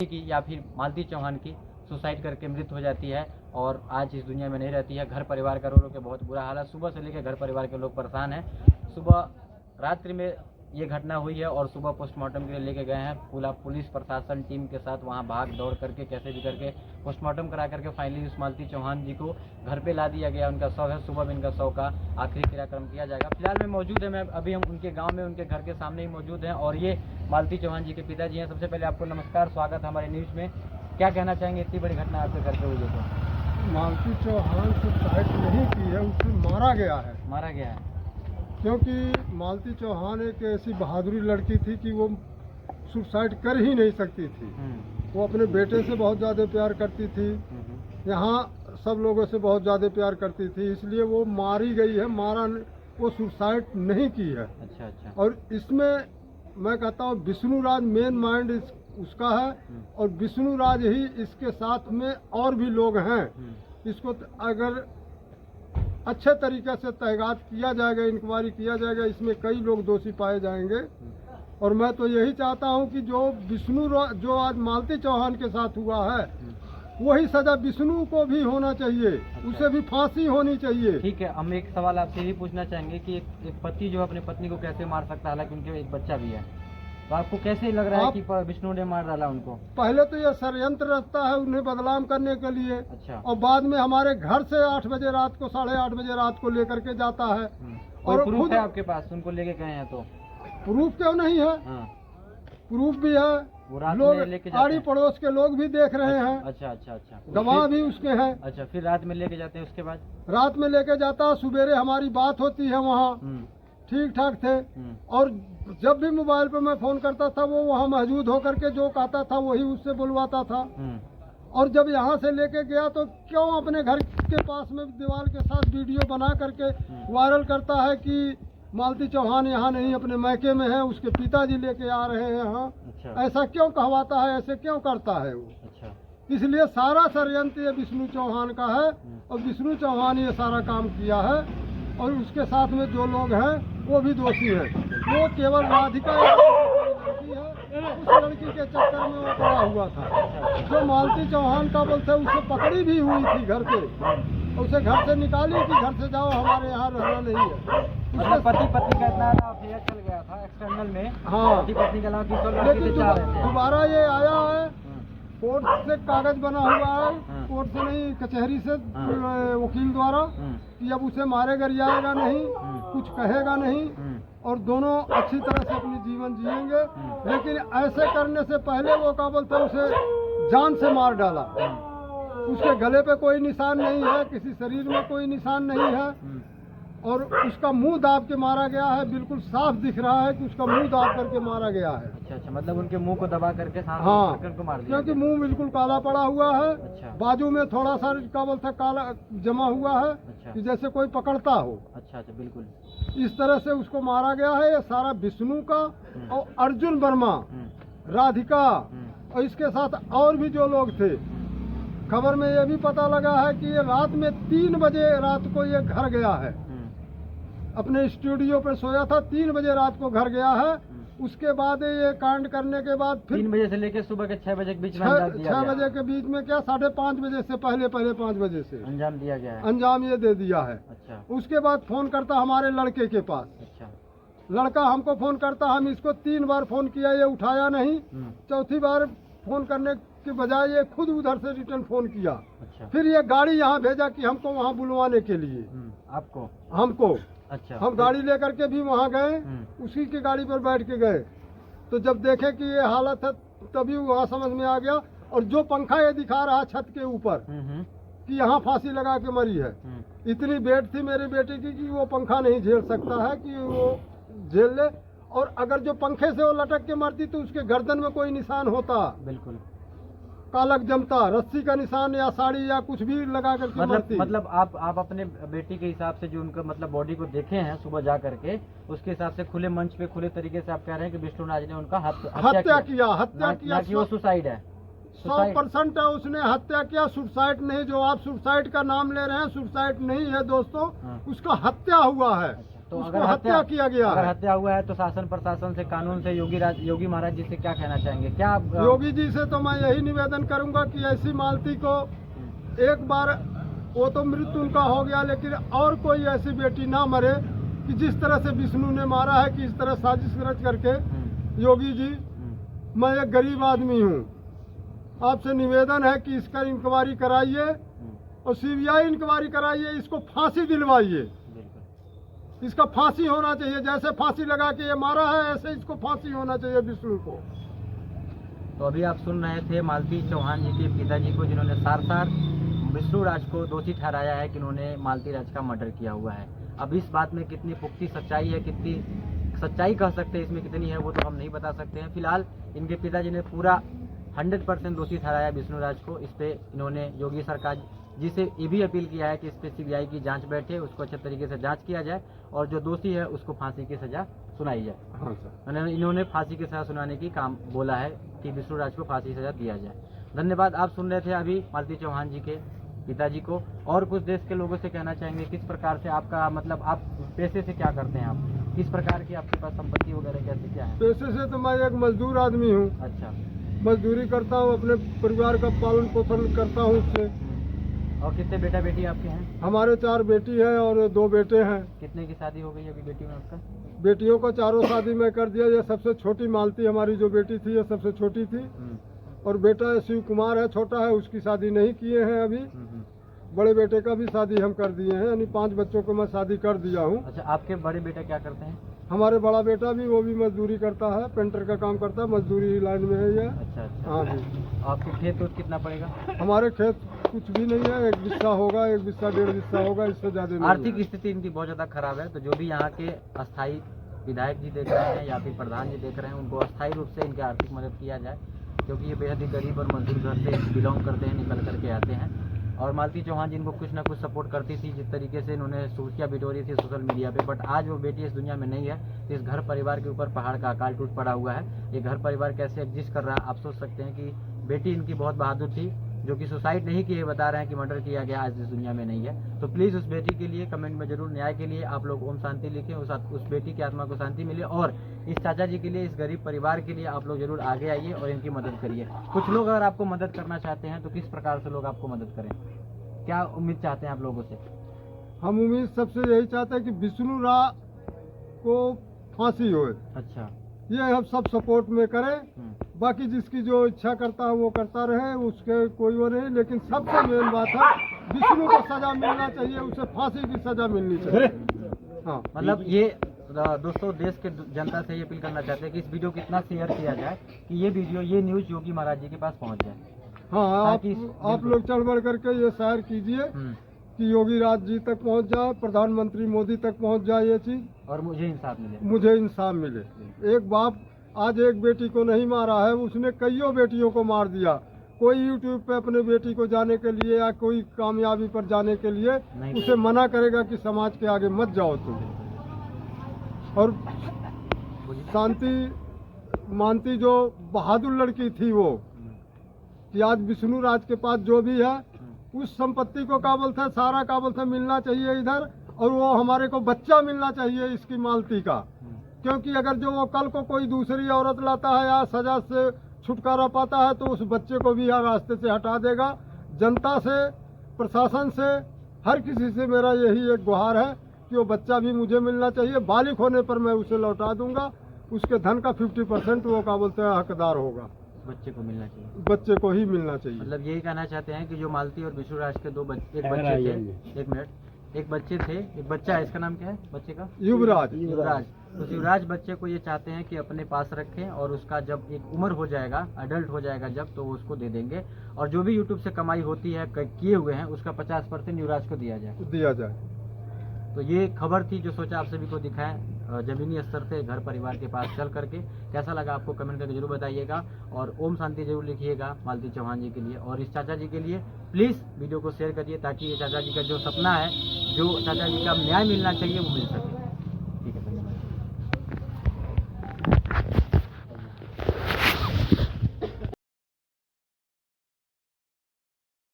की या फिर मालती चौहान की सुसाइड करके मृत्यु हो जाती है और आज इस दुनिया में नहीं रहती है। घर परिवार का रो रो के बहुत बुरा हाल है। सुबह से लेकर घर परिवार के लोग परेशान हैं। सुबह रात्रि में ये घटना हुई है और सुबह पोस्टमार्टम के लिए लेके गए हैं। पूरा पुलिस प्रशासन टीम के साथ वहां भाग दौड़ करके कैसे भी करके पोस्टमार्टम करा करके फाइनली उस मालती चौहान जी को घर पे ला दिया गया। उनका शव है, सुबह में इनका शव का आखिरी क्रियाक्रम किया जाएगा। फिलहाल में मौजूद है, मैं अभी हम उनके गाँव में उनके घर के सामने ही मौजूद हैं और ये मालती चौहान जी के पिताजी हैं। सबसे पहले आपको नमस्कार, स्वागत है हमारे न्यूज़ में। क्या कहना चाहेंगे, इतनी बड़ी घटना आपके घर पे हुई है? तो मालती चौहान सुसाइड नहीं की है, उसे मारा गया है। मारा गया है क्योंकि मालती चौहान एक ऐसी बहादुरी लड़की थी कि वो सुसाइड कर ही नहीं सकती थी। वो अपने बेटे से बहुत ज़्यादा प्यार करती थी, यहाँ सब लोगों से बहुत ज़्यादा प्यार करती थी, इसलिए वो मारी गई है। वो सुसाइड नहीं की है। अच्छा। और इसमें मैं कहता हूँ विष्णु राज मेन माइंड उसका है और विष्णु राज ही इसके साथ में और भी लोग हैं। इसको अगर अच्छे तरीके से तहकीकात किया जाएगा, इंक्वायरी किया जाएगा, इसमें कई लोग दोषी पाए जाएंगे। और मैं तो यही चाहता हूं कि जो आज मालती चौहान के साथ हुआ है वही सजा विष्णु को भी होना चाहिए। उसे भी फांसी होनी चाहिए। ठीक है, हम एक सवाल आपसे ये पूछना चाहेंगे कि एक पति जो अपने पत्नी को कैसे मार सकता है, हालांकि उनके एक बच्चा भी है, तो आपको कैसे लग रहा है कि विष्णु ने मार डाला उनको? पहले तो यह षड्यंत्र रचता है उन्हें बदनाम करने के लिए। अच्छा। और बाद में हमारे घर से 8 बजे रात को 8:30 बजे रात को लेकर के जाता है। और प्रूफ है आपके पास उनको लेके गए हैं? तो प्रूफ क्यों नहीं है? प्रूफ भी है, लोग आड़ी पड़ोस के लोग भी देख रहे हैं। अच्छा। गवाह भी उसके हैं। अच्छा, फिर रात में लेके जाते हैं, उसके बाद रात में लेके जाता, सुबेरे हमारी बात होती है वहाँ, ठीक ठाक थे। और जब भी मोबाइल पे मैं फोन करता था वो वहाँ मौजूद होकर के जो कहता था वही उससे बुलवाता था। और जब यहाँ से लेके गया तो क्यों अपने घर के पास में दीवार के साथ वीडियो बना करके वायरल करता है कि मालती चौहान यहाँ नहीं, अपने मैके में है, उसके पिताजी लेके आ रहे हैं यहाँ। अच्छा। ऐसा क्यों कहवाता है, ऐसे क्यों करता है वो? अच्छा। इसलिए सारा षड्यंत्र ये विष्णु चौहान का है और विष्णु चौहान ये सारा काम किया है। और उसके साथ में जो लोग हैं वो भी दोषी है। वो केवल राधिका लड़की है, उस लड़की के चक्कर में वो पड़ा हुआ था। जो मालती चौहान का बोलते उसे पकड़ी भी हुई थी घर पे, उसे घर से निकाली कि घर से जाओ, हमारे यहाँ रहना नहीं है। मतलब पति पत्नी का इतना अफेयर चल गया था एक्सटर्नल में। हाँ, पति पत्नी के अलावा किसी और लेकिन लड़की से चाह रहे थे। दोबारा ये आया है, कोर्ट से कागज बना हुआ है, कोर्ट से नहीं कचहरी से, वकील द्वारा, कि अब उसे मारेगा जाएगा नहीं, कुछ कहेगा नहीं और दोनों अच्छी तरह से अपनी जीवन जिएंगे। लेकिन ऐसे करने से पहले वो क्या बोलते हैं, उसे जान से मार डाला। उसके गले पे कोई निशान नहीं है, किसी शरीर में कोई निशान नहीं है और उसका मुंह दाब के मारा गया है। बिल्कुल साफ दिख रहा है कि उसका मुंह दाब करके मारा गया है। अच्छा, मतलब उनके मुंह को दबा करके हाँ, को मार दिया, क्योंकि मुंह बिल्कुल काला पड़ा हुआ है। अच्छा। बाजू में थोड़ा सा क्या बोलते हैं काला जमा हुआ है। अच्छा। कि जैसे कोई पकड़ता हो। अच्छा, बिल्कुल इस तरह से उसको मारा गया है। ये सारा विष्णु का और अर्जुन वर्मा, राधिका और इसके साथ और भी जो लोग थे। खबर में ये भी पता लगा है कि ये रात में 3 बजे रात को ये घर गया है, अपने स्टूडियो पर सोया था, 3 बजे रात को घर गया है। उसके बाद ये कांड करने के बाद फिर 3 बजे से लेकर सुबह के 6 बजे के बीच में 6 बजे के बीच में क्या 5:30 बजे से पहले 5 बजे से अंजाम दिया गया है। अंजाम ये दे दिया है। अच्छा। उसके बाद फोन करता हमारे लड़के के पास। अच्छा। लड़का हमको फोन करता, हम इसको 3 बार फोन किया, ये उठाया नहीं। चौथी बार फोन करने के बजाय ये खुद उधर से रिटर्न फोन किया। अच्छा। फिर ये गाड़ी यहाँ भेजा कि हमको वहाँ बुलवाने के लिए। आपको? हमको। अच्छा। हम गाड़ी लेकर के भी वहाँ गए, उसी की गाड़ी पर बैठ के गए। तो जब देखे कि ये हालत है तभी वहाँ समझ में आ गया। और जो पंखा ये दिखा रहा छत के ऊपर कि यहाँ फांसी लगा के मरी है, इतनी वेट थी मेरी बेटी की कि वो पंखा नहीं झेल सकता है कि वो झेल ले। और अगर जो पंखे से वो लटक के मरती तो उसके गर्दन में कोई निशान होता, बिल्कुल कालक जमता, रस्सी का निशान या साड़ी या कुछ भी लगा करके मरती। मतलब आप अपने बेटी के हिसाब से जो उनका मतलब बॉडी को देखे हैं सुबह जा करके, उसके हिसाब से खुले मंच पे खुले तरीके से आप कह रहे हैं कि विष्णु राज ने उनका हत्या किया। कि वो सुसाइड है? 100% है, उसने हत्या किया। सुसाइड नहीं, जो आप सुसाइड का नाम ले रहे हैं, सुसाइड नहीं है दोस्तों, उसका हत्या हुआ है। तो उसको हत्या किया गया अगर है। हत्या हुआ है तो शासन प्रशासन से, कानून से, योगी महाराज जी से क्या कहना चाहेंगे? क्या आप योगी जी से तो मैं यही निवेदन करूंगा कि ऐसी मालती को एक बार, वो तो मृत्यु उनका हो गया, लेकिन और कोई ऐसी बेटी ना मरे कि जिस तरह से विष्णु ने मारा है, कि इस तरह साजिश रच करके। योगी जी, मैं एक गरीब आदमी हूँ, आपसे निवेदन है कि इसका इंक्वायरी कराइए और सीबीआई इंक्वायरी कराइए, इसको फांसी दिलवाइए। इसका फांसी होना चाहिए, जैसे फांसी लगा के ये मारा है ऐसे इसको फांसी होना चाहिए विष्णु को। तो अभी आप सुन रहे थे मालती चौहान जी के पिताजी को, जिन्होंने सार विष्णु राज को दोषी ठहराया है कि उन्होंने मालती राज का मर्डर किया हुआ है। अब इस बात में कितनी पुख्ती सच्चाई है, कितनी सच्चाई कह सकते हैं इसमें कितनी है, वो तो हम नहीं बता सकते हैं। फिलहाल इनके पिताजी ने पूरा 100% दोषी ठहराया विष्णु राज को। इस पे इन्होंने योगी सरकार जी से ये भी अपील किया है कि इस पे सीबीआई की जांच बैठे, उसको अच्छे तरीके से जांच किया जाए और जो दोषी है उसको फांसी की सजा सुनाई जाए। हाँ सर, इन्होंने फांसी की सजा सुनाने की काम बोला है कि विष्णु राज को फांसी की सजा दिया जाए। धन्यवाद। आप सुन रहे थे अभी मालती चौहान जी के पिताजी को। और कुछ देश के लोगों से कहना चाहेंगे, किस प्रकार से आपका मतलब, आप पैसे से क्या करते हैं, आप किस प्रकार की आपके पास संपत्ति वगैरह कैसे क्या है? पैसे से तो मैं एक मजदूर आदमी हूँ, अच्छा। मजदूरी करता हूँ, अपने परिवार का पालन पोषण करता हूँ उससे। और कितने बेटा बेटी आपके हैं? हमारे 4 बेटी है और 2 बेटे हैं। कितने की शादी हो गई अभी बेटी में आपका? बेटियों को चारों शादी में कर दिया। ये सबसे छोटी मालती हमारी जो बेटी थी, ये सबसे छोटी थी। और बेटा शिव कुमार है, छोटा है, उसकी शादी नहीं किए हैं अभी। बड़े बेटे का भी शादी हम कर दिए हैं, यानी 5 बच्चों को मैं शादी कर दिया हूँ। अच्छा, आपके बड़े बेटा क्या करते हैं? हमारे बड़ा बेटा भी, वो भी मजदूरी करता है, पेंटर का काम करता है, मजदूरी लाइन में है ये। अच्छा अच्छा। हाँ जी। आपके खेत उत कितना पड़ेगा? हमारे खेत कुछ भी नहीं है, 1 बिस्सा होगा, 1 बिस्सा 1.5 बिस्सा होगा, इससे ज्यादा नहीं है। आर्थिक स्थिति इनकी बहुत ज्यादा खराब है। तो जो भी यहाँ के अस्थायी विधायक जी देख रहे हैं या फिर प्रधान जी देख रहे हैं, उनको अस्थायी रूप से इनकी आर्थिक मदद किया जाए, क्योंकि ये बेहद ही गरीब और मजदूर घर से बिलोंग करते हैं, निकल करके आते हैं। और मालती चौहान जी इनको कुछ ना कुछ सपोर्ट करती थी, जिस तरीके से इन्होंने सुर्खियाँ बिटोरी थी सोशल मीडिया पे। बट आज वो बेटी इस दुनिया में नहीं है, तो इस घर परिवार के ऊपर पहाड़ का अकाल टूट पड़ा हुआ है। ये घर परिवार कैसे एग्जिस्ट कर रहा है, आप सोच सकते हैं कि बेटी इनकी बहुत बहादुर थी, जो कि सुसाइड नहीं किए, बता रहे हैं कि मर्डर किया गया, आज इस दुनिया में नहीं है। तो प्लीज़ उस बेटी के लिए कमेंट में जरूर न्याय के लिए आप लोग ओम शांति लिखें, उस बेटी की आत्मा को शांति मिले। और इस चाचा जी के लिए, इस गरीब परिवार के लिए आप लोग जरूर आगे आइए और इनकी मदद करिए। कुछ लोग अगर आपको मदद करना चाहते हैं तो किस प्रकार से लोग आपको मदद करें, क्या उम्मीद चाहते हैं आप लोगों से? हम उम्मीद सबसे यही चाहते हैं कि विष्णु राज को फांसी होए। अच्छा। ये हम सब सपोर्ट में करें। बाकी जिसकी जो इच्छा करता है वो करता रहे, उसके कोई वो नहीं। लेकिन सबसे मेन बात है, विष्णु को सजा मिलना चाहिए, उसे फांसी की सजा मिलनी चाहिए। हाँ, मतलब ये दोस्तों देश के जनता से ये अपील करना चाहते हैं कि इस वीडियो को इतना शेयर किया जाए कि ये वीडियो, ये न्यूज़ योगी महाराज जी के पास पहुंच जाए। हाँ, आप लोग चढ़ बढ़ करके ये शेयर कीजिए कि योगी राज जी तक पहुंच जाए, प्रधानमंत्री मोदी तक पहुंच जाए ये चीज, और मुझे इंसाफ मिले। मुझे इंसाफ मिले। एक बाप आज एक बेटी को नहीं मारा है, उसने कईयों बेटियों को मार दिया। कोई यूट्यूब पे अपने बेटी को जाने के लिए या कोई कामयाबी पर जाने के लिए उसे मना करेगा कि समाज के आगे मत जाओ तुम। और शांति मानती जो बहादुर लड़की थी वो, कि आज विष्णु राज के पास जो भी है उस संपत्ति को काबल था, सारा काबल था मिलना चाहिए इधर। और वो हमारे को बच्चा मिलना चाहिए इसकी मालती का, क्योंकि अगर जो वो कल को कोई दूसरी औरत लाता है या सजा से छुटकारा पाता है तो उस बच्चे को भी यहाँ रास्ते से हटा देगा। जनता से, प्रशासन से, हर किसी से मेरा यही एक गुहार है कि वो बच्चा भी मुझे मिलना चाहिए। बालिग होने पर मैं उसे लौटा दूंगा, उसके धन का 50% वो क्या बोलते हैं हकदार होगा। बच्चे को मिलना चाहिए, बच्चे को ही मिलना चाहिए। मतलब यही कहना चाहते हैं कि जो मालती और विष्णु राज के एक बच्चे थे, एक बच्चा है, इसका नाम क्या है बच्चे का? युवराज। तो युवराज बच्चे को ये चाहते हैं कि अपने पास रखें, और उसका जब एक उम्र हो जाएगा, अडल्ट हो जाएगा जब, तो वो उसको दे देंगे। और जो भी यूट्यूब से कमाई होती है, किए हुए हैं, उसका 50% युवराज को दिया जाए। तो ये खबर थी जो सोचा आप सभी को दिखाएं जमीनी स्तर से घर परिवार के पास चल करके। कैसा लगा आपको कमेंट करके जरूर बताइएगा, और ओम शांति जरूर लिखिएगा मालती चौहान जी के लिए। और इस चाचा जी के लिए प्लीज़ वीडियो को शेयर करिए, ताकि ये चाचा जी का जो सपना है, जो चाचा जी का न्याय मिलना चाहिए, वो मिल सके।